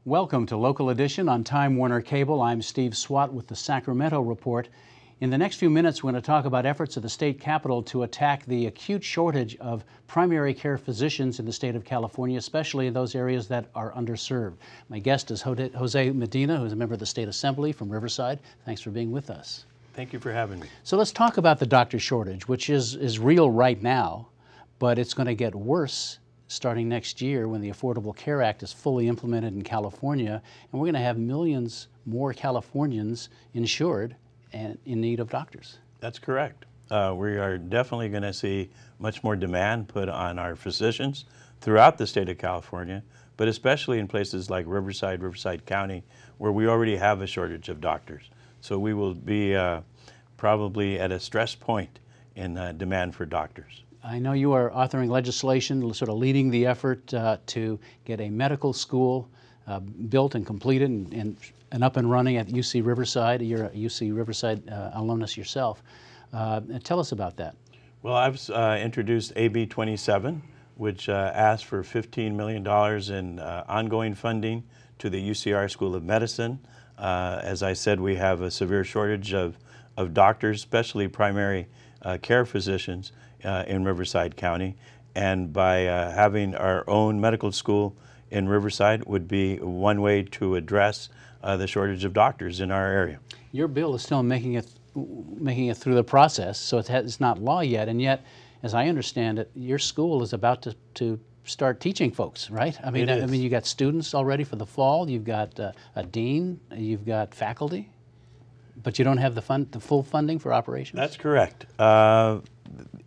Welcome to Local Edition on Time Warner Cable. I'm Steve Swat with the Sacramento Report. In the next few minutes, we're going to talk about efforts of the state capitol to attack the acute shortage of primary care physicians in the state of California, especially in those areas that are underserved. My guest is Jose Medina, who's a member of the State Assembly from Riverside. Thanks for being with us. Thank you for having me. So let's talk about the doctor shortage, which is real right now, but it's going to get worse starting next year when the Affordable Care Act is fully implemented in California, and we're going to have millions more Californians insured and in need of doctors. That's correct. We are definitely going to see much more demand put on our physicians throughout the state of California, but especially in places like Riverside County, where we already have a shortage of doctors. So we will be probably at a stress point in demand for doctors. I know you are authoring legislation, sort of leading the effort to get a medical school built and completed and up and running at UC Riverside. You're a UC Riverside alumnus yourself. Tell us about that. Well, I've introduced AB 27, which asks for $15 million in ongoing funding to the UCR School of Medicine. As I said, we have a severe shortage of doctors, especially primary care physicians in Riverside County, and by having our own medical school in Riverside would be one way to address the shortage of doctors in our area. Your bill is still making it through the process, so it's not law yet, and yet, as I understand it, your school is about to start teaching folks, right? I mean, you got students already for the fall, you've got a dean, you've got faculty, but you don't have the full funding for operations? That's correct.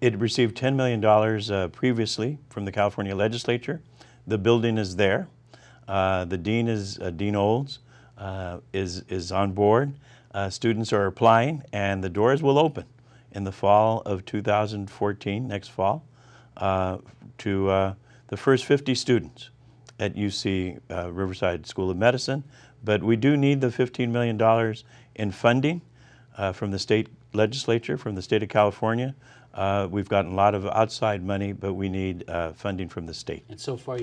It received $10 million previously from the California legislature. The building is there. The dean is Dean Olds is on board. Students are applying, and the doors will open in the fall of 2014, next fall, to the first 50 students at UC Riverside School of Medicine. But we do need the $15 million in funding from the state legislature, from the state of California. We've gotten a lot of outside money, but we need funding from the state. And so far,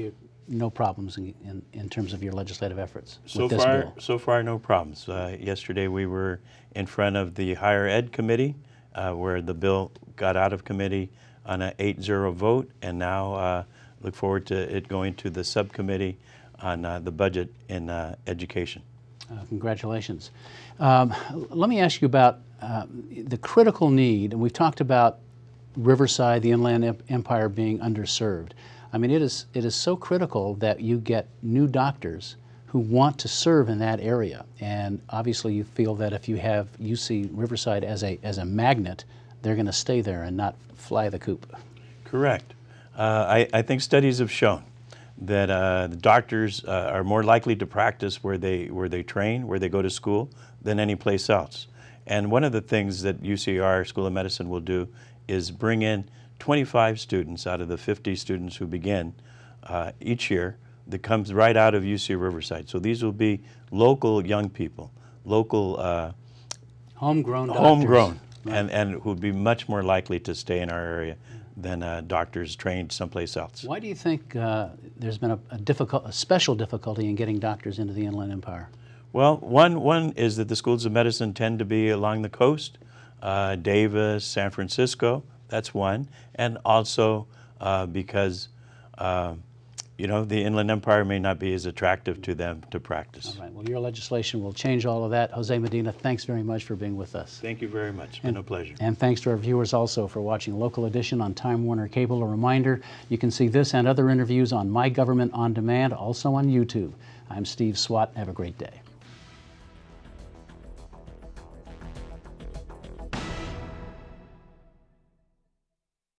no problems in terms of your legislative efforts with this bill? So far, no problems. Yesterday, we were in front of the Higher Ed Committee, where the bill got out of committee on an 8-0 vote, and now look forward to it going to the subcommittee on the budget in education. Congratulations. Let me ask you about the critical need, and we've talked about Riverside, the Inland Empire, being underserved. I mean, it is so critical that you get new doctors who want to serve in that area, and obviously you feel that if you have UC Riverside as a magnet, they're going to stay there and not fly the coop. Correct. I think studies have shown that the doctors are more likely to practice where they train, where they go to school, than any place else. And one of the things that UCR School of Medicine will do is bring in 25 students out of the 50 students who begin each year that comes right out of UC Riverside. So these will be local young people, local homegrown doctors. Homegrown, right. and who would be much more likely to stay in our area than doctors trained someplace else. Why do you think there's been a special difficulty in getting doctors into the Inland Empire? Well, one is that the schools of medicine tend to be along the coast, Davis, San Francisco, that's one, and also because you know, the Inland Empire may not be as attractive to them to practice. All right, well, your legislation will change all of that. Jose Medina, thanks very much for being with us. Thank you very much. It's been a pleasure. And thanks to our viewers also for watching Local Edition on Time Warner Cable. A reminder, you can see this and other interviews on My Government On Demand, also on YouTube. I'm Steve Swat. Have a great day.